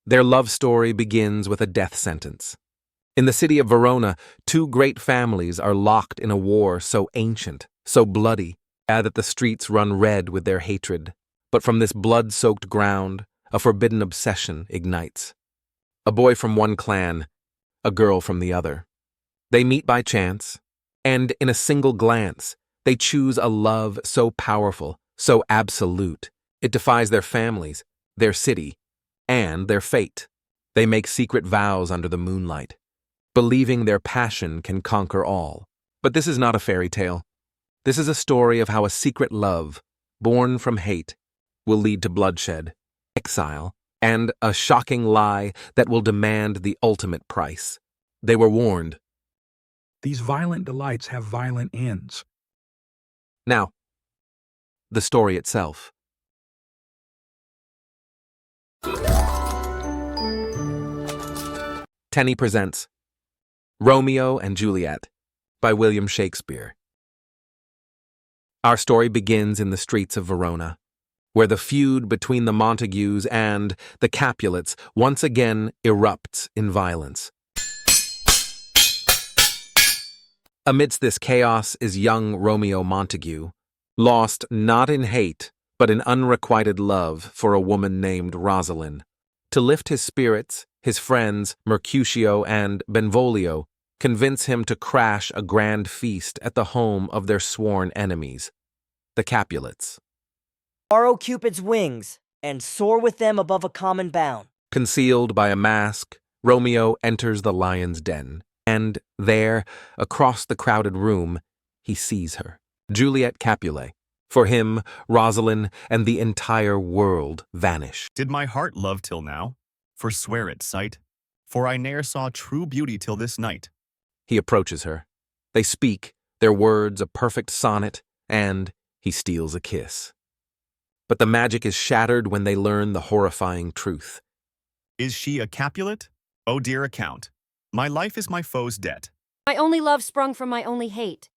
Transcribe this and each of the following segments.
Their love story begins with a death sentence. In the city of Verona, two great families are locked in a war so ancient, so bloody, that the streets run red with their hatred. But from this blood-soaked ground, a forbidden obsession ignites. A boy from one clan, a girl from the other. They meet by chance, and in a single glance, they choose a love so powerful, so absolute, it defies their families, their city, and their fate. They make secret vows under the moonlight, believing their passion can conquer all. But this is not a fairy tale. This is a story of how a secret love, born from hate, will lead to bloodshed, exile, and a shocking lie that will demand the ultimate price. They were warned. These violent delights have violent ends. Now, the story itself. Tenny presents Romeo and Juliet by William Shakespeare. Our story begins in the streets of Verona, where the feud between the Montagues and the Capulets once again erupts in violence. Amidst this chaos is young Romeo Montague, lost not in hate, but in unrequited love for a woman named Rosalind. To lift his spirits, his friends, Mercutio and Benvolio, convince him to crash a grand feast at the home of their sworn enemies, the Capulets. Borrow Cupid's wings and soar with them above a common bound. Concealed by a mask, Romeo enters the lion's den, and there, across the crowded room, he sees her, Juliet Capulet. For him, Rosalind and the entire world vanish. Did my heart love till now? Forswear its sight, for I ne'er saw true beauty till this night. He approaches her. They speak, their words a perfect sonnet, and he steals a kiss. But the magic is shattered when they learn the horrifying truth. Is she a Capulet? Oh dear account. My life is my foe's debt. My only love sprung from my only hate.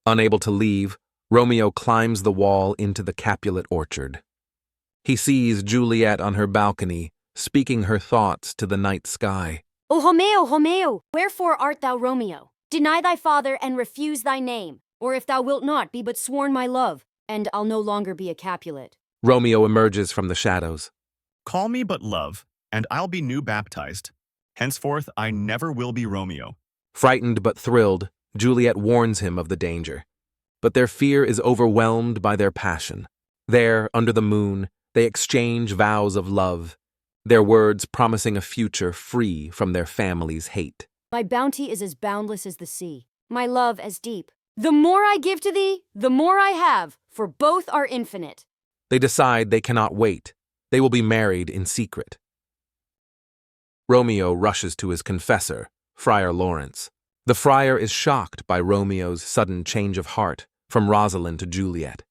Unable to leave, Romeo climbs the wall into the Capulet orchard. He sees Juliet on her balcony, speaking her thoughts to the night sky. O Romeo, Romeo, wherefore art thou Romeo? Deny thy father and refuse thy name, or if thou wilt not, be but sworn my love, and I'll no longer be a Capulet. Romeo emerges from the shadows. Call me but love, and I'll be new baptized. Henceforth I never will be Romeo. Frightened but thrilled, Juliet warns him of the danger. But their fear is overwhelmed by their passion. There, under the moon, they exchange vows of love, their words promising a future free from their family's hate. My bounty is as boundless as the sea, my love as deep. The more I give to thee, the more I have, for both are infinite. They decide they cannot wait. They will be married in secret. Romeo rushes to his confessor, Friar Lawrence. The friar is shocked by Romeo's sudden change of heart from Rosalind to Juliet.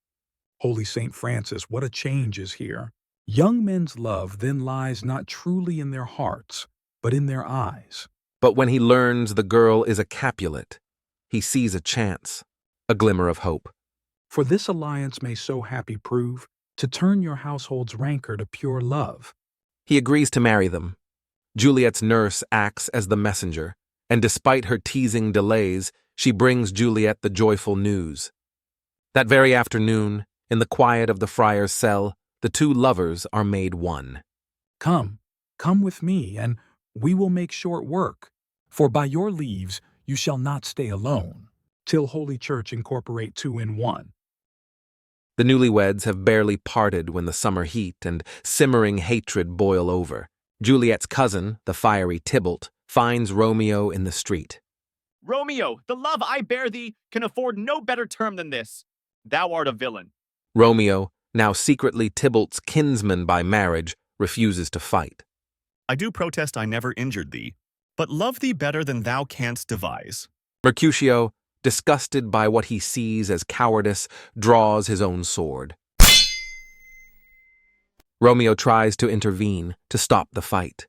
Holy Saint Francis, what a change is here. Young men's love then lies not truly in their hearts, but in their eyes. But when he learns the girl is a Capulet, he sees a chance, a glimmer of hope. For this alliance may so happy prove, to turn your household's rancor to pure love. He agrees to marry them. Juliet's nurse acts as the messenger, and despite her teasing delays, she brings Juliet the joyful news. That very afternoon, in the quiet of the friar's cell, the two lovers are made one. Come with me, and we will make short work. For by your leaves you shall not stay alone, till Holy Church incorporate two in one. The newlyweds have barely parted when the summer heat and simmering hatred boil over. Juliet's cousin, the fiery Tybalt, finds Romeo in the street. Romeo, the love I bear thee can afford no better term than this. Thou art a villain. Romeo, now secretly Tybalt's kinsman by marriage, refuses to fight. I do protest I never injured thee, but love thee better than thou canst devise. Mercutio, disgusted by what he sees as cowardice, draws his own sword. Romeo tries to intervene, to stop the fight.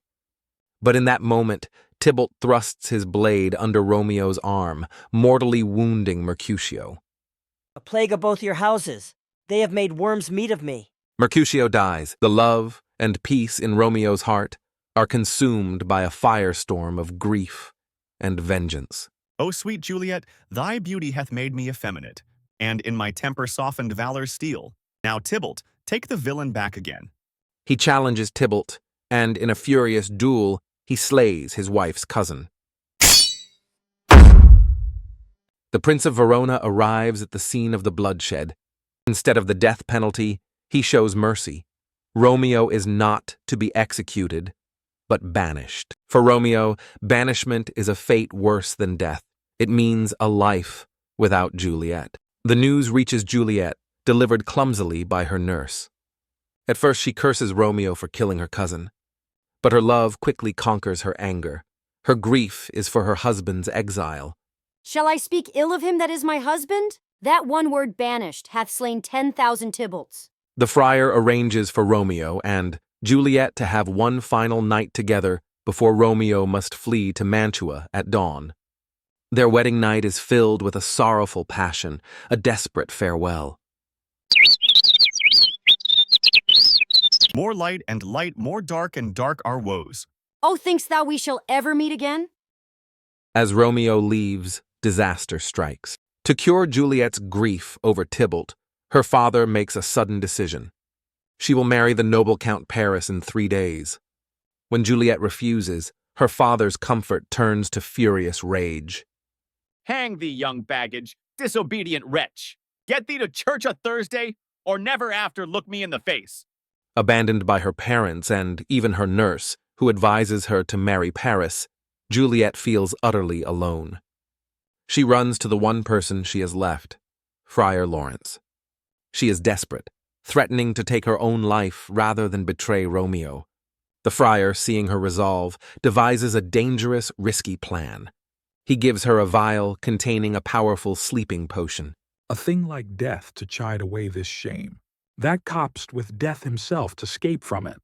But in that moment, Tybalt thrusts his blade under Romeo's arm, mortally wounding Mercutio. A plague of both your houses. They have made worms meat of me. Mercutio dies. The love and peace in Romeo's heart are consumed by a firestorm of grief and vengeance. O sweet Juliet, thy beauty hath made me effeminate, and in my temper softened valor's steel. Now, Tybalt, take the villain back again. He challenges Tybalt, and in a furious duel, he slays his wife's cousin. The Prince of Verona arrives at the scene of the bloodshed. Instead of the death penalty, he shows mercy. Romeo is not to be executed, but banished. For Romeo, banishment is a fate worse than death. It means a life without Juliet. The news reaches Juliet, delivered clumsily by her nurse. At first she curses Romeo for killing her cousin, but her love quickly conquers her anger. Her grief is for her husband's exile. Shall I speak ill of him that is my husband? That one word banished hath slain 10,000 Tybalts. The friar arranges for Romeo and Juliet to have one final night together before Romeo must flee to Mantua at dawn. Their wedding night is filled with a sorrowful passion, a desperate farewell. More light and light, more dark and dark our woes. Oh, think'st thou we shall ever meet again? As Romeo leaves, disaster strikes. To cure Juliet's grief over Tybalt, her father makes a sudden decision. She will marry the noble Count Paris in 3 days. When Juliet refuses, her father's comfort turns to furious rage. Hang thee, young baggage, disobedient wretch. Get thee to church a Thursday, or never after look me in the face. Abandoned by her parents and even her nurse, who advises her to marry Paris, Juliet feels utterly alone. She runs to the one person she has left, Friar Lawrence. She is desperate, threatening to take her own life rather than betray Romeo. The friar, seeing her resolve, devises a dangerous, risky plan. He gives her a vial containing a powerful sleeping potion. A thing like death to chide away this shame. That copsed with death himself to scape from it.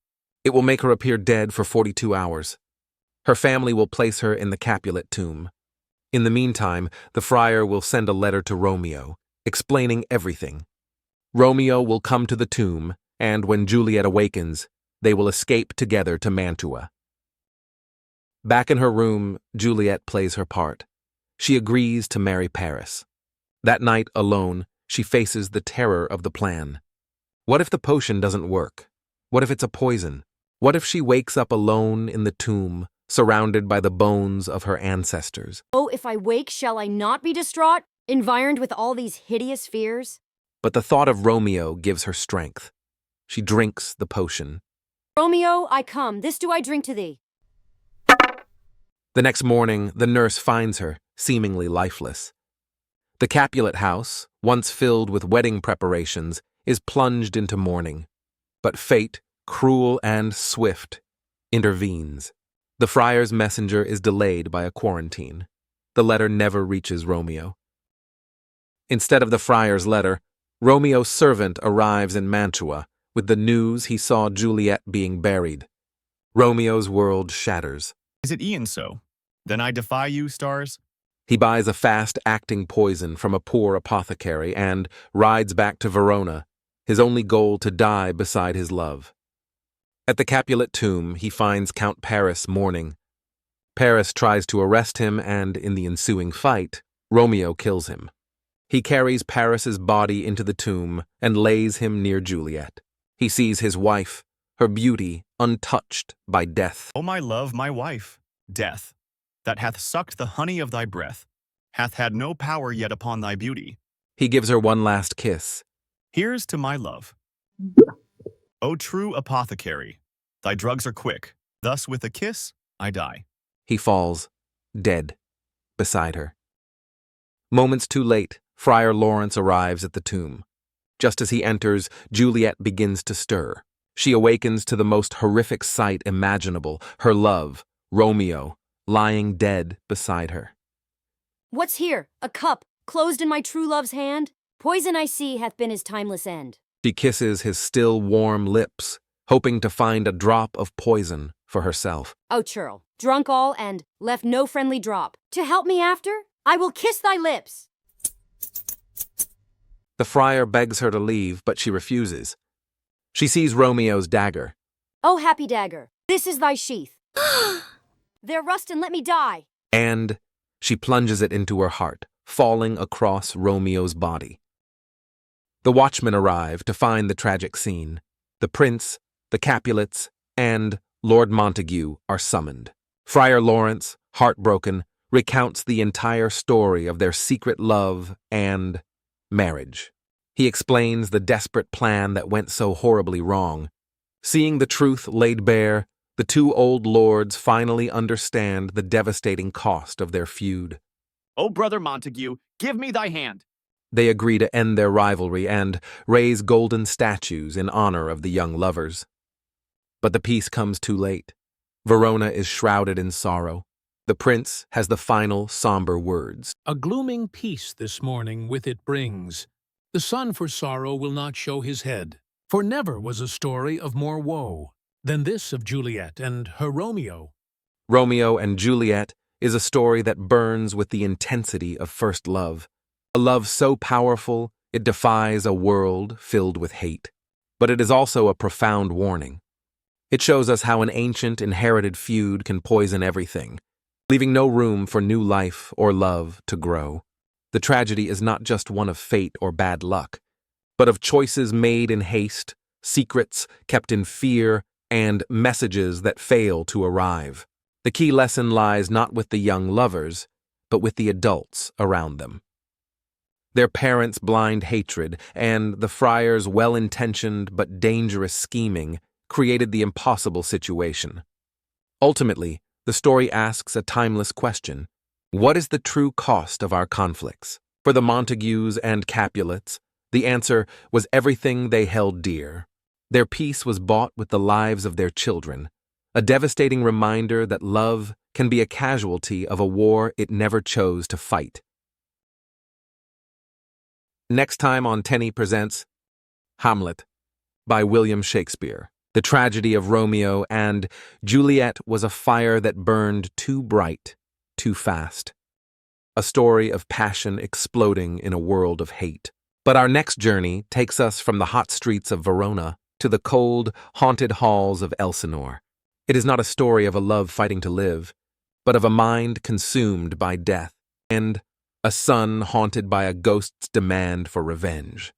It will make her appear dead for 42 hours. Her family will place her in the Capulet tomb. In the meantime, the friar will send a letter to Romeo, explaining everything. Romeo will come to the tomb, and when Juliet awakens, they will escape together to Mantua. Back in her room, Juliet plays her part. She agrees to marry Paris. That night, alone, she faces the terror of the plan. What if the potion doesn't work? What if it's a poison? What if she wakes up alone in the tomb, surrounded by the bones of her ancestors? Oh, if I wake, shall I not be distraught, environed with all these hideous fears? But the thought of Romeo gives her strength. She drinks the potion. Romeo, I come, this do I drink to thee. The next morning, the nurse finds her, seemingly lifeless. The Capulet house, once filled with wedding preparations, is plunged into mourning. But fate, cruel and swift, intervenes. The friar's messenger is delayed by a quarantine. The letter never reaches Romeo. Instead of the friar's letter, Romeo's servant arrives in Mantua with the news he saw Juliet being buried. Romeo's world shatters. Is it e'en so? Then I defy you, stars. He buys a fast-acting poison from a poor apothecary and rides back to Verona, his only goal to die beside his love. At the Capulet tomb, he finds Count Paris mourning. Paris tries to arrest him, and in the ensuing fight, Romeo kills him. He carries Paris's body into the tomb and lays him near Juliet. He sees his wife, her beauty untouched by death. O my love, my wife, death, that hath sucked the honey of thy breath, hath had no power yet upon thy beauty. He gives her one last kiss. Here's to my love. O true apothecary, thy drugs are quick. Thus with a kiss, I die. He falls, dead, beside her. Moments too late, Friar Lawrence arrives at the tomb. Just as he enters, Juliet begins to stir. She awakens to the most horrific sight imaginable, her love, Romeo, lying dead beside her. What's here? A cup, closed in my true love's hand? Poison I see hath been his timeless end. She kisses his still warm lips, hoping to find a drop of poison for herself. O churl, drunk all and left no friendly drop. To help me after, I will kiss thy lips. The friar begs her to leave, but she refuses. She sees Romeo's dagger. O happy dagger, this is thy sheath. There rust and let me die. And she plunges it into her heart, falling across Romeo's body. The watchmen arrive to find the tragic scene. The prince, the Capulets, and Lord Montague are summoned. Friar Lawrence, heartbroken, recounts the entire story of their secret love and marriage. He explains the desperate plan that went so horribly wrong. Seeing the truth laid bare, the two old lords finally understand the devastating cost of their feud. O brother Montague, give me thy hand. They agree to end their rivalry and raise golden statues in honor of the young lovers. But the peace comes too late. Verona is shrouded in sorrow. The prince has the final somber words. A glooming peace this morning with it brings. The sun for sorrow will not show his head, for never was a story of more woe than this of Juliet and her Romeo. Romeo and Juliet is a story that burns with the intensity of first love. A love so powerful, it defies a world filled with hate. But it is also a profound warning. It shows us how an ancient, inherited feud can poison everything, leaving no room for new life or love to grow. The tragedy is not just one of fate or bad luck, but of choices made in haste, secrets kept in fear, and messages that fail to arrive. The key lesson lies not with the young lovers, but with the adults around them. Their parents' blind hatred and the friar's well-intentioned but dangerous scheming created the impossible situation. Ultimately, the story asks a timeless question. What is the true cost of our conflicts? For the Montagues and Capulets, the answer was everything they held dear. Their peace was bought with the lives of their children, a devastating reminder that love can be a casualty of a war it never chose to fight. Next time on Tenny presents Hamlet by William Shakespeare. The tragedy of Romeo and Juliet was a fire that burned too bright, too fast. A story of passion exploding in a world of hate. But our next journey takes us from the hot streets of Verona to the cold, haunted halls of Elsinore. It is not a story of a love fighting to live, but of a mind consumed by death and a son haunted by a ghost's demand for revenge.